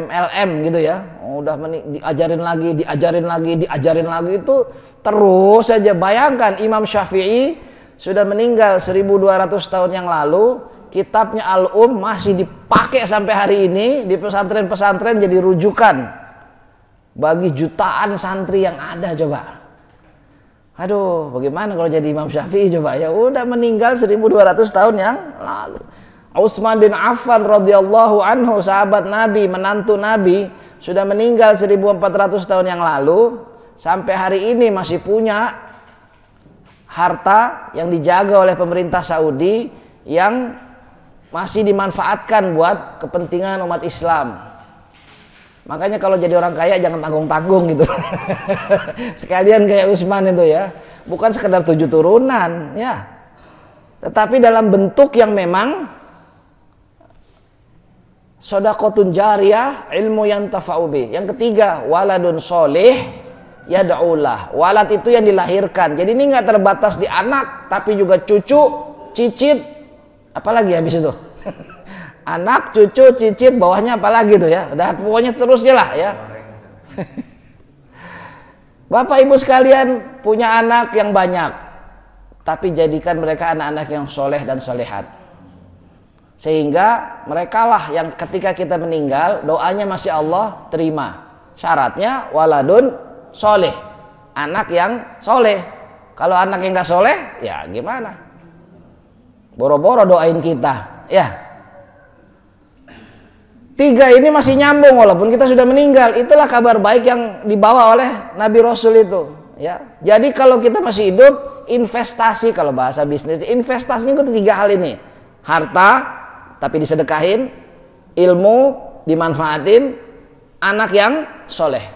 Speaker 1: MLM gitu ya. Udah diajarin lagi itu terus saja. Bayangkan Imam Syafi'i sudah meninggal 1200 tahun yang lalu, kitabnya masih dipakai sampai hari ini di pesantren-pesantren jadi rujukan bagi jutaan santri yang ada. Coba, aduh, bagaimana kalau jadi Imam Syafi'i coba ya, udah meninggal 1200 tahun yang lalu. Utsman bin Affan radhiyallahu anhu, sahabat Nabi, menantu Nabi, sudah meninggal 1400 tahun yang lalu, sampai hari ini masih punya harta yang dijaga oleh pemerintah Saudi yang masih dimanfaatkan buat kepentingan umat Islam. Makanya kalau jadi orang kaya jangan tanggung-tanggung gitu. Sekalian kayak Utsman itu ya, bukan sekedar 7 turunan ya, tetapi dalam bentuk yang memang shadaqatun jariyah, ilmu yang tafa'ubi. Yang ketiga, waladun soleh yad'ulah. Walad itu yang dilahirkan. Jadi ini nggak terbatas di anak, tapi juga cucu, cicit, apalagi habis itu. Anak, cucu, cicit, bawahnya apalagi tuh ya. Udah pokoknya terusnya lah ya. Bapak Ibu sekalian punya anak yang banyak, tapi jadikan mereka anak-anak yang soleh dan solehat. Sehingga merekalah yang ketika kita meninggal doanya masih Allah terima. Syaratnya waladun soleh, anak yang soleh. Kalau anak yang nggak soleh, ya gimana? Boro-boro doain kita, ya. 3 ini masih nyambung walaupun kita sudah meninggal. Itulah kabar baik yang dibawa oleh Nabi Rasul itu, ya. Jadi kalau kita masih hidup, investasi, kalau bahasa bisnis, investasinya itu 3 hal ini: harta tapi disedekahin, ilmu dimanfaatin, anak yang soleh.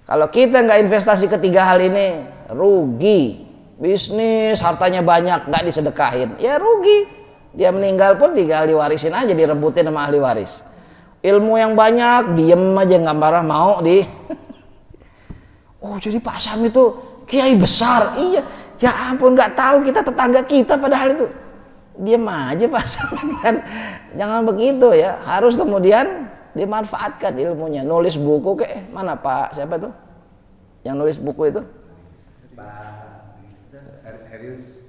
Speaker 1: Kalau kita nggak investasi ketiga hal ini, rugi. Bisnis hartanya banyak nggak disedekahin, ya rugi. Dia meninggal pun tinggal diwarisin aja, direbutin sama ahli waris. Ilmu yang banyak, diem aja nggak marah, mau di oh jadi Pak Sam itu kiai besar. Iya, ya ampun, nggak tahu kita tetangga kita padahal itu. Diam aja Pak Sam kan, jangan begitu ya. Harus kemudian dimanfaatkan ilmunya. Nulis buku kayak mana Pak siapa tuh yang nulis buku itu?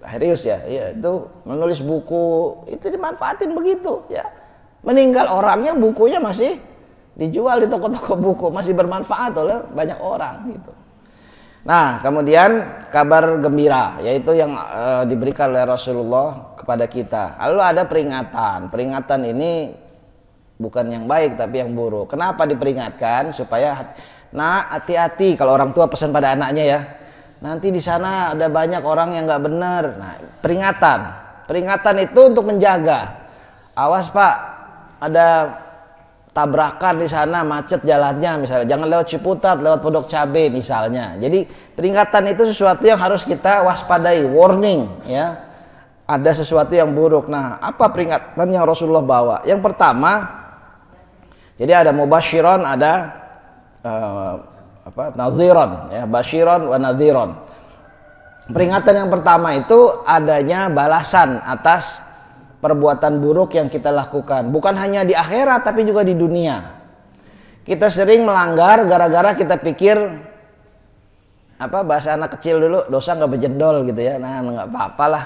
Speaker 1: Herius ya, iya, itu menulis buku itu dimanfaatin begitu ya. Meninggal orangnya, bukunya masih dijual di toko-toko buku, masih bermanfaat oleh banyak orang gitu. Nah, kemudian kabar gembira, yaitu yang diberikan oleh Rasulullah kepada kita. Lalu ada peringatan. Peringatan ini bukan yang baik tapi yang buruk. Kenapa diperingatkan? Supaya hati-hati kalau orang tua pesan pada anaknya ya. Nanti di sana ada banyak orang yang nggak benar. Nah, peringatan. Peringatan itu untuk menjaga. Awas Pak, ada tabrakan di sana, macet jalannya misalnya, jangan lewat Ciputat, lewat Pondok Cabe misalnya. Jadi peringatan itu sesuatu yang harus kita waspadai, warning ya. Ada sesuatu yang buruk. Nah, apa peringatan yang Rasulullah bawa? Yang pertama, jadi ada mubasyiron, ada naziron ya, basyiron wa naziron. Peringatan yang pertama itu adanya balasan atas perbuatan buruk yang kita lakukan, bukan hanya di akhirat tapi juga di dunia. Kita sering melanggar gara-gara kita pikir bahasa anak kecil dulu, dosa nggak berjendol gitu ya. Nah, nggak apa-apa lah,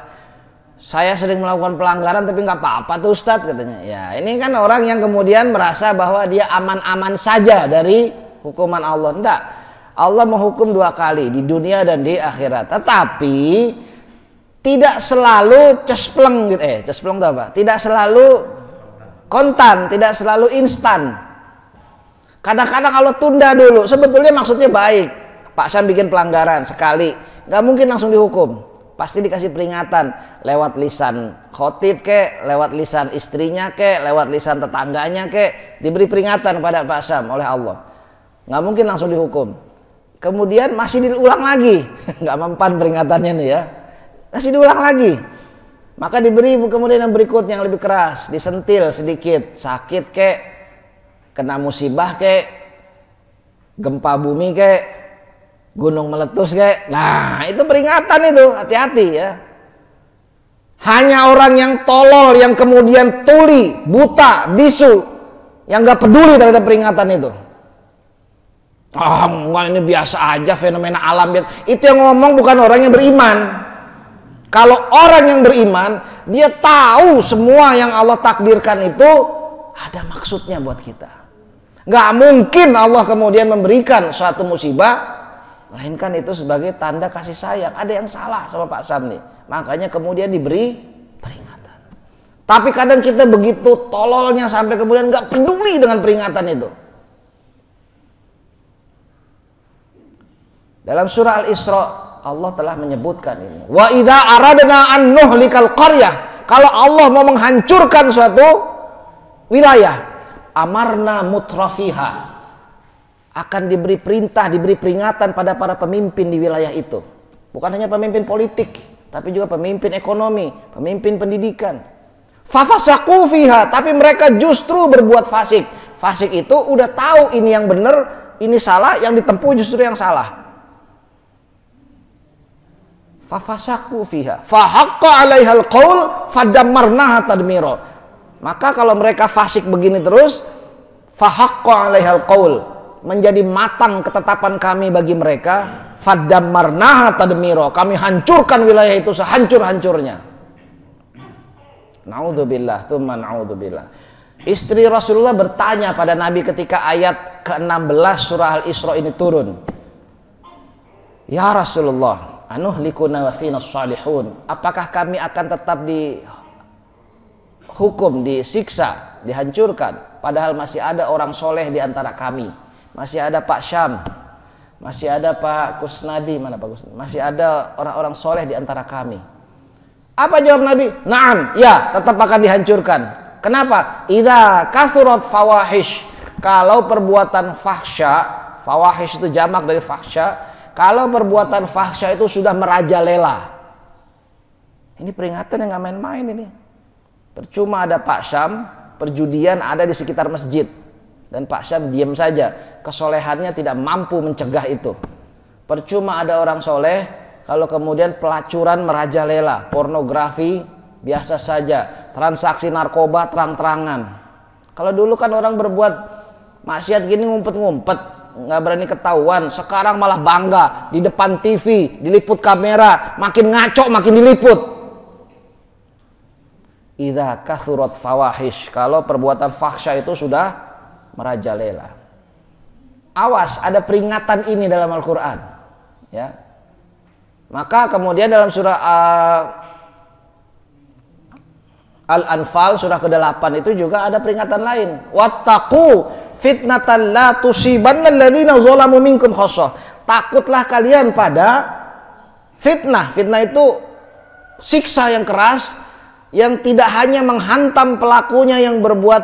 Speaker 1: saya sering melakukan pelanggaran tapi nggak apa-apa tuh Ustadz katanya. Ya, ini kan orang yang kemudian merasa bahwa dia aman-aman saja dari hukuman Allah. Enggak, Allah menghukum 2 kali, di dunia dan di akhirat. Tetapi tidak selalu cespleng gitu. Cespleng itu apa? Tidak selalu kontan, tidak selalu instan. Kadang-kadang kalau tunda dulu, sebetulnya maksudnya baik. Pak Sam bikin pelanggaran sekali, nggak mungkin langsung dihukum. Pasti dikasih peringatan lewat lisan khotib kek, lewat lisan istrinya kek, lewat lisan tetangganya kek, diberi peringatan pada Pak Sam oleh Allah. Nggak mungkin langsung dihukum. Kemudian masih diulang lagi, nggak mempan peringatannya nih ya. Masih diulang lagi, maka diberi kemudian yang berikutnya yang lebih keras, disentil sedikit, sakit kek, kena musibah kek, gempa bumi kek, gunung meletus kek. Nah, itu peringatan itu, hati-hati ya. Hanya orang yang tolol, yang kemudian tuli, buta, bisu, yang nggak peduli terhadap peringatan itu. Ah, enggak, ini biasa aja, fenomena alam. Itu yang ngomong bukan orang yang beriman. Kalau orang yang beriman, dia tahu semua yang Allah takdirkan itu ada maksudnya buat kita. Nggak mungkin Allah kemudian memberikan suatu musibah, melainkan itu sebagai tanda kasih sayang. Ada yang salah sama Pak Sam nih, makanya kemudian diberi peringatan. Tapi kadang kita begitu tololnya sampai kemudian nggak peduli dengan peringatan itu. Dalam surah Al-Isra Allah telah menyebutkan ini. Wa idza aradna an nuhlikal qaryah, kalau Allah mau menghancurkan suatu wilayah, amarna mutrafiha, akan diberi perintah, diberi peringatan pada para pemimpin di wilayah itu. Bukan hanya pemimpin politik, tapi juga pemimpin ekonomi, pemimpin pendidikan. Fafasaku fiha, tapi mereka justru berbuat fasik. Fasik itu udah tahu ini yang benar, ini salah, yang ditempuh justru yang salah. Fafasaku fiha fahaqqa 'alaihal qaul fadammarnaha tadmira. Maka kalau mereka fasik begini terus, fahaqqa 'alaihal qaul, menjadi matang ketetapan kami bagi mereka, fadammarnaha tadmira, kami hancurkan wilayah itu sehancur-hancurnya. Naudzubillah, tsumma naudzubillah. Istri Rasulullah bertanya pada Nabi ketika ayat ke-16 surah Al-Isra ini turun. Ya Rasulullah, anuhlikuna wa fina salihun, apakah kami akan tetap dihukum, disiksa, dihancurkan padahal masih ada orang soleh di antara kami, masih ada Pak Syam, masih ada Pak Kusnadi, mana Pak Kusnadi, masih ada orang-orang soleh di antara kami. Apa jawab Nabi? Naam, ya, tetap akan dihancurkan. Kenapa? Idza kasurat fawahish, kalau perbuatan fahsya, fawahish itu jamak dari fahsya, kalau perbuatan fahsya itu sudah merajalela. Ini peringatan yang nggak main-main ini. Percuma ada Pak Syam, perjudian ada di sekitar masjid, dan Pak Syam diam saja, kesolehannya tidak mampu mencegah itu. Percuma ada orang soleh kalau kemudian pelacuran merajalela, pornografi biasa saja, transaksi narkoba terang-terangan. Kalau dulu kan orang berbuat maksiat gini ngumpet-ngumpet, nggak berani ketahuan. Sekarang malah bangga di depan TV, diliput kamera, makin ngaco makin diliput. Idza kathurat fawahish, kalau perbuatan fahsya itu sudah merajalela. Awas, ada peringatan ini dalam Al-Qur'an, ya. Maka kemudian dalam surah Al-Anfal surah ke-8 itu juga ada peringatan lain. Wattaqu fitnatan la tusibannal ladzina zalamu minkum khassah. Takutlah kalian pada fitnah. Fitnah itu siksa yang keras yang tidak hanya menghantam pelakunya yang berbuat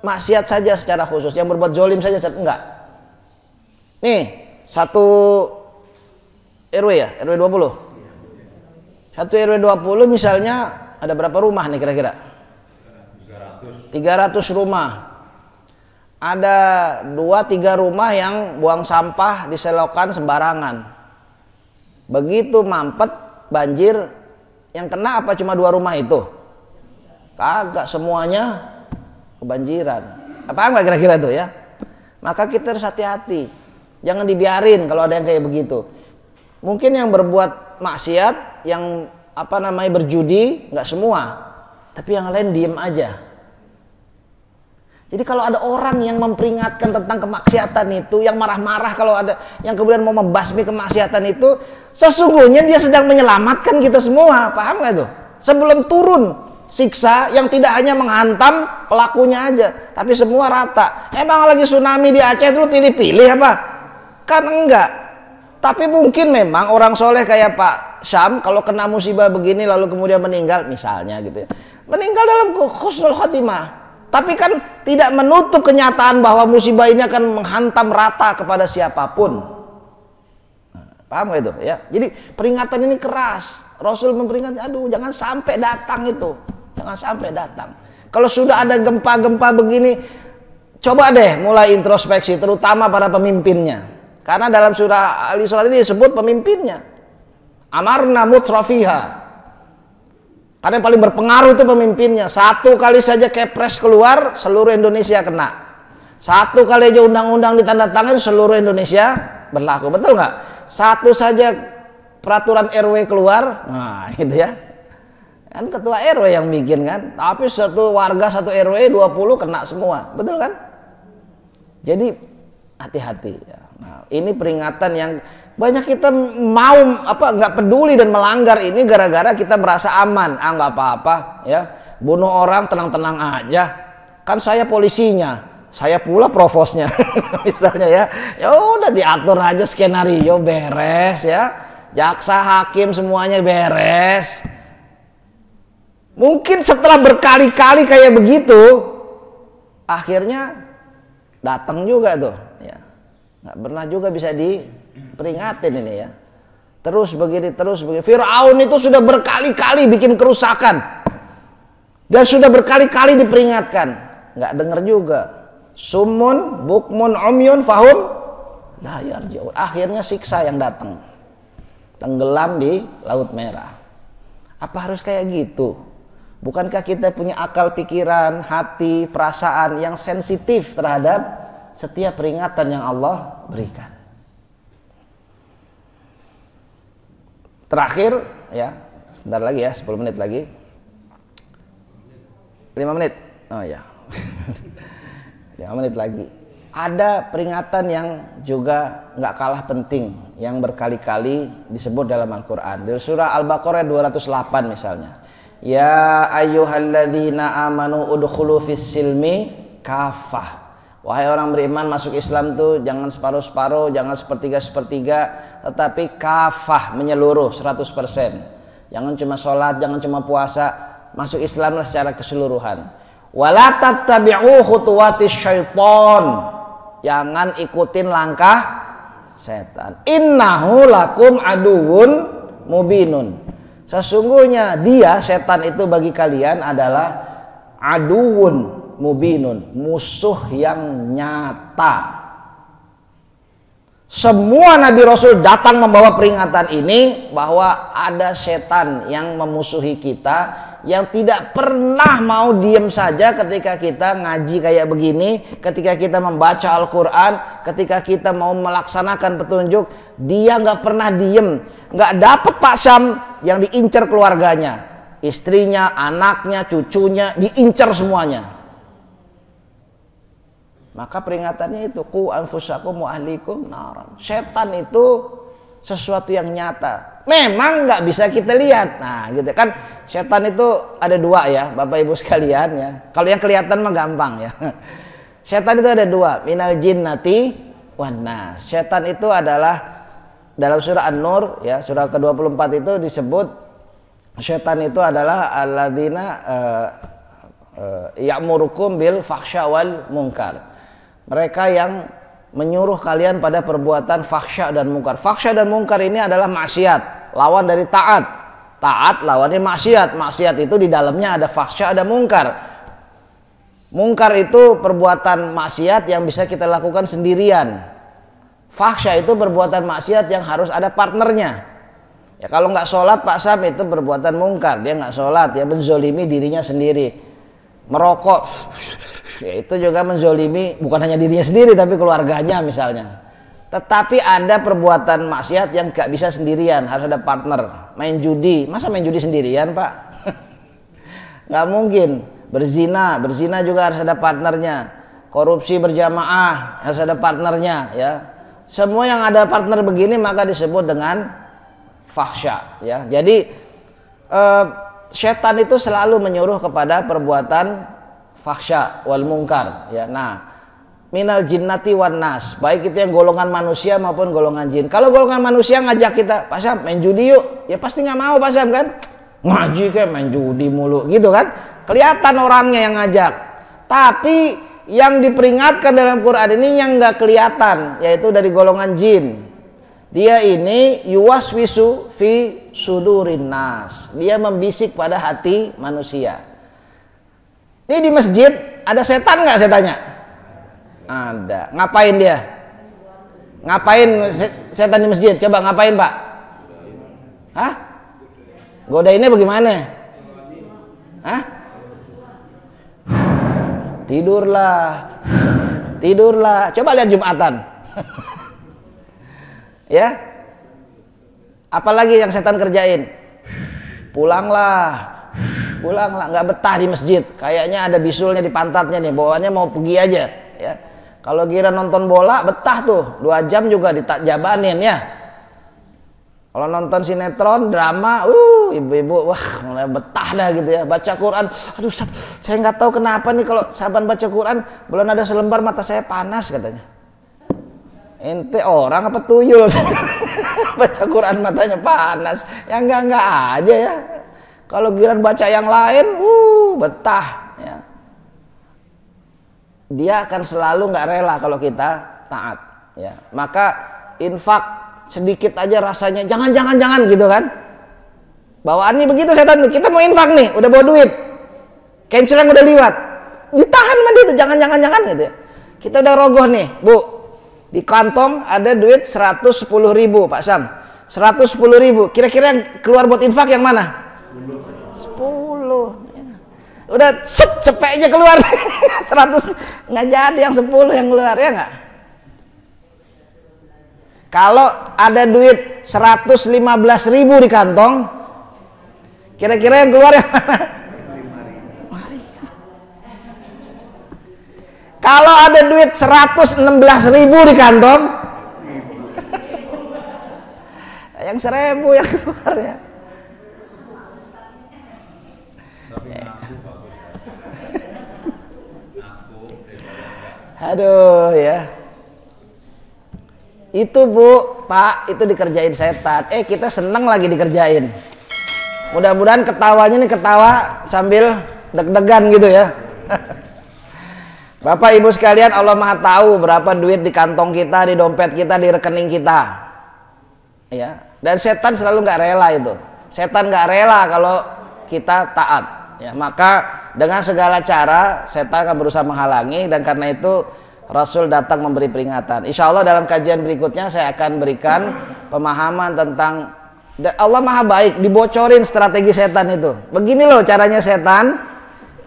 Speaker 1: maksiat saja secara khusus, yang berbuat zolim saja, enggak. Nih, satu RW ya, RW 20. Satu RW 20 misalnya ada berapa rumah nih kira-kira? 300 rumah. Ada 2-3 rumah yang buang sampah di selokan sembarangan. Begitu mampet banjir, yang kena apa cuma 2 rumah itu? Kagak, semuanya kebanjiran. Apa enggak kira-kira tuh ya? Maka kita harus hati-hati. Jangan dibiarin kalau ada yang kayak begitu. Mungkin yang berbuat maksiat, yang berjudi, nggak semua, tapi yang lain diem aja. Jadi kalau ada orang yang memperingatkan tentang kemaksiatan itu, yang marah-marah kalau ada yang kemudian mau membasmi kemaksiatan itu, sesungguhnya dia sedang menyelamatkan kita semua, paham nggak tuh? Sebelum turun siksa yang tidak hanya menghantam pelakunya aja, tapi semua rata. Emang lagi tsunami di Aceh itu pilih-pilih apa? Kan enggak. Tapi mungkin memang orang soleh kayak Pak Syam kalau kena musibah begini lalu kemudian meninggal misalnya gitu ya, meninggal dalam husnul khotimah, tapi kan tidak menutup kenyataan bahwa musibah ini akan menghantam rata kepada siapapun. Paham gak itu ya? Jadi peringatan ini keras. Rasul memperingatkan, aduh jangan sampai datang itu, jangan sampai datang. Kalau sudah ada gempa-gempa begini, coba deh mulai introspeksi, terutama para pemimpinnya. Karena dalam surah Al-Isra ini disebut pemimpinnya. Amarna mutrafiha. Karena yang paling berpengaruh itu pemimpinnya. Satu kali saja kepres keluar, seluruh Indonesia kena. Satu kali aja undang-undang ditandatangani seluruh Indonesia berlaku, betul nggak? Satu saja peraturan RW keluar, nah gitu ya. Kan ketua RW yang bikin kan, tapi satu warga satu RW 20 kena semua, betul kan? Jadi hati-hati ya. Nah, ini peringatan yang banyak kita mau nggak peduli dan melanggar ini gara-gara kita merasa aman. Nggak apa-apa ya, bunuh orang tenang-tenang aja. Kan saya polisinya, saya pula provosnya, misalnya ya. Ya udah diatur aja skenario beres ya. Jaksa, hakim semuanya beres. Mungkin setelah berkali-kali kayak begitu, akhirnya datang juga tuh ya. Nggak pernah juga bisa diperingatin ini ya. Terus begini. Fir'aun itu sudah berkali-kali bikin kerusakan dan sudah berkali-kali diperingatkan, nggak dengar juga. Summun bukmun umyun fahum la yarji'un. Akhirnya siksa yang datang, tenggelam di Laut Merah. Apa harus kayak gitu? Bukankah kita punya akal pikiran, hati, perasaan yang sensitif terhadap setiap peringatan yang Allah berikan? Terakhir ya, bentar lagi ya, 10 menit lagi. 5 menit. Oh ya. 5 menit lagi. Ada peringatan yang juga nggak kalah penting yang berkali-kali disebut dalam Al-Qur'an. Di surah Al-Baqarah 208 misalnya. Ya ayyuhalladzina amanu udkhulu fis silmi kafah. Wahai orang beriman, masuk Islam tuh jangan separuh-separuh, jangan sepertiga-sepertiga, tetapi kafah, menyeluruh 100%. Jangan cuma sholat, jangan cuma puasa, masuk Islamlah secara keseluruhan. Wala tattabi'u khutuwatis syaiton. Jangan ikutin langkah setan. Innahu lakum aduwwun mubinun. Sesungguhnya dia, setan itu bagi kalian adalah aduwwun mubinun, musuh yang nyata. Semua Nabi Rasul datang membawa peringatan ini bahwa ada setan yang memusuhi kita, yang tidak pernah mau diem saja ketika kita ngaji kayak begini, ketika kita membaca Al-Quran, ketika kita mau melaksanakan petunjuk, dia nggak pernah diem. Nggak dapet Pak Syam yang diincar keluarganya, istrinya, anaknya, cucunya, diincar semuanya. Maka peringatannya itu, ku anfusakum wa ahlikum naran. Setan itu sesuatu yang nyata, memang nggak bisa kita lihat. Nah gitu kan, setan itu ada dua ya Bapak Ibu sekalian ya. Kalau yang kelihatan mah gampang ya. Setan itu ada dua, minal jinnati wan nas. Setan itu adalah dalam surah An-Nur ya, surah ke-24 itu disebut setan itu adalah alladzina ya'murukum bil fahsya wal munkar. Mereka yang menyuruh kalian pada perbuatan fahsya dan munkar. Fahsya dan munkar ini adalah maksiat, lawan dari taat. Taat lawannya maksiat. Maksiat itu di dalamnya ada fahsya, ada munkar. Munkar itu perbuatan maksiat yang bisa kita lakukan sendirian. Fahsya itu perbuatan maksiat yang harus ada partnernya. Ya kalau nggak sholat Pak Sam itu perbuatan mungkar, dia nggak sholat, ya menzolimi dirinya sendiri. Merokok, ya itu juga menzolimi bukan hanya dirinya sendiri tapi keluarganya misalnya. Tetapi ada perbuatan maksiat yang nggak bisa sendirian, harus ada partner. Main judi, masa main judi sendirian Pak? Nggak mungkin. Berzina juga harus ada partnernya. Korupsi berjamaah harus ada partnernya ya. Semua yang ada partner begini maka disebut dengan fahsya ya. Jadi setan itu selalu menyuruh kepada perbuatan fahsya wal munkar ya. Nah, minal jinnati wan nas, baik itu yang golongan manusia maupun golongan jin. Kalau golongan manusia ngajak kita, Pak Syam main judi yuk, ya pasti nggak mau Pak Syam kan? Ngaji kayak main judi mulu gitu kan? Kelihatan orangnya yang ngajak. Tapi yang diperingatkan dalam Quran ini yang nggak kelihatan, yaitu dari golongan jin. Dia ini yuwaswisu fi sudurin nas. Dia membisik pada hati manusia. Ini di masjid ada setan nggak saya tanya? Ada. Ngapain dia? Ngapain setan di masjid? Coba ngapain Pak? Hah? Godainnya bagaimana? Hah? Tidurlah. Tidurlah. Coba lihat Jumatan. Ya. Apalagi yang setan kerjain? Pulanglah. Nggak betah di masjid. Kayaknya ada bisulnya di pantatnya nih, bawaannya mau pergi aja. Ya. Kalau kira nonton bola betah tuh, 2 jam juga dijabanin ya. Kalau nonton sinetron, drama, ibu-ibu, wah mulai betah dah gitu ya. Baca Quran, aduh Ustaz, saya nggak tahu kenapa nih kalau saban baca Quran belum ada selembar mata saya panas katanya. Ente orang apa tuyul? Baca Quran matanya panas, ya enggak aja ya. Kalau giran baca yang lain, betah ya. Dia akan selalu nggak rela kalau kita taat ya. Maka infak sedikit aja rasanya jangan gitu kan. Bawaannya begitu setan, kita mau infak nih, udah bawa duit. Kencelan udah liwat. Ditahan sama dia tuh, jangan gitu ya. Kita udah rogoh nih, Bu. Di kantong ada duit 110.000, Pak Sam. 110.000. Kira-kira yang keluar buat infak yang mana? 10. Udah cepet aja keluar. 100 nggak jadi, yang 10 yang keluar ya nggak? Kalau ada duit 115.000 di kantong, kira-kira yang keluar yang mana? 5.000. Kalau ada duit 116.000 di kantong, yang 1.000 yang keluar ya. Aduh ya. Itu Bu, Pak, itu dikerjain setan. Kita seneng lagi dikerjain. Mudah-mudahan ketawanya nih ketawa sambil deg-degan gitu ya. Bapak Ibu sekalian, Allah Maha tahu berapa duit di kantong kita, di dompet kita, di rekening kita. Ya, dan setan selalu nggak rela itu. Setan nggak rela kalau kita taat. Ya, maka dengan segala cara setan akan berusaha menghalangi, dan karena itu Rasul datang memberi peringatan. Insya Allah dalam kajian berikutnya saya akan berikan pemahaman tentang Allah Maha baik, dibocorin strategi setan itu. Begini loh caranya setan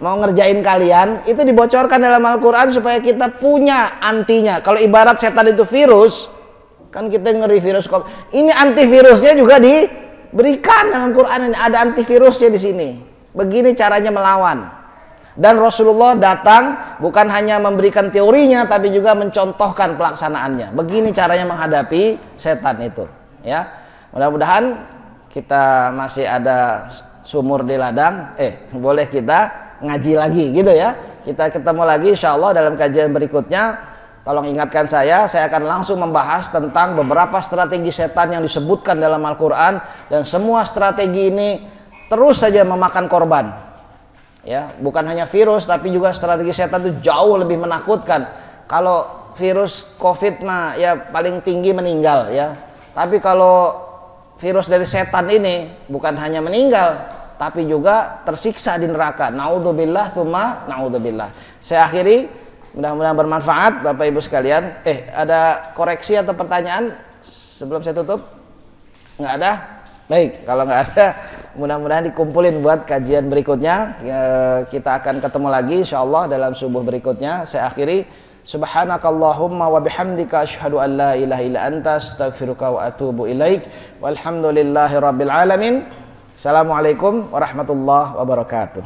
Speaker 1: mau ngerjain kalian, itu dibocorkan dalam Al-Quran supaya kita punya antinya. Kalau ibarat setan itu virus, kan kita ngeri virus. Ini antivirusnya juga diberikan dalam Quran, ini ada antivirusnya di sini. Begini caranya melawan. Dan Rasulullah datang bukan hanya memberikan teorinya, tapi juga mencontohkan pelaksanaannya. Begini caranya menghadapi setan itu. Ya, mudah-mudahan kita masih ada sumur di ladang. Boleh kita ngaji lagi gitu ya. Kita ketemu lagi insya Allah dalam kajian berikutnya. Tolong ingatkan saya akan langsung membahas tentang beberapa strategi setan yang disebutkan dalam Al-Quran. Dan semua strategi ini terus saja memakan korban. Ya, bukan hanya virus, tapi juga strategi setan itu jauh lebih menakutkan. Kalau virus COVID mah ya paling tinggi meninggal ya. Tapi kalau virus dari setan ini bukan hanya meninggal, tapi juga tersiksa di neraka. Naudzubillah tsumma naudzubillah. Saya akhiri, mudah-mudahan bermanfaat Bapak Ibu sekalian. Ada koreksi atau pertanyaan sebelum saya tutup? Nggak ada? Baik, kalau nggak ada, mudah-mudahan dikumpulin buat kajian berikutnya. Kita akan ketemu lagi insyaallah dalam subuh berikutnya. Saya akhiri, subhanakallahumma wa bihamdika asyhadu an la ilaha illa anta astaghfiruka wa atubu ilaik. Walhamdulillahirabbil alamin. Assalamualaikum warahmatullahi wabarakatuh.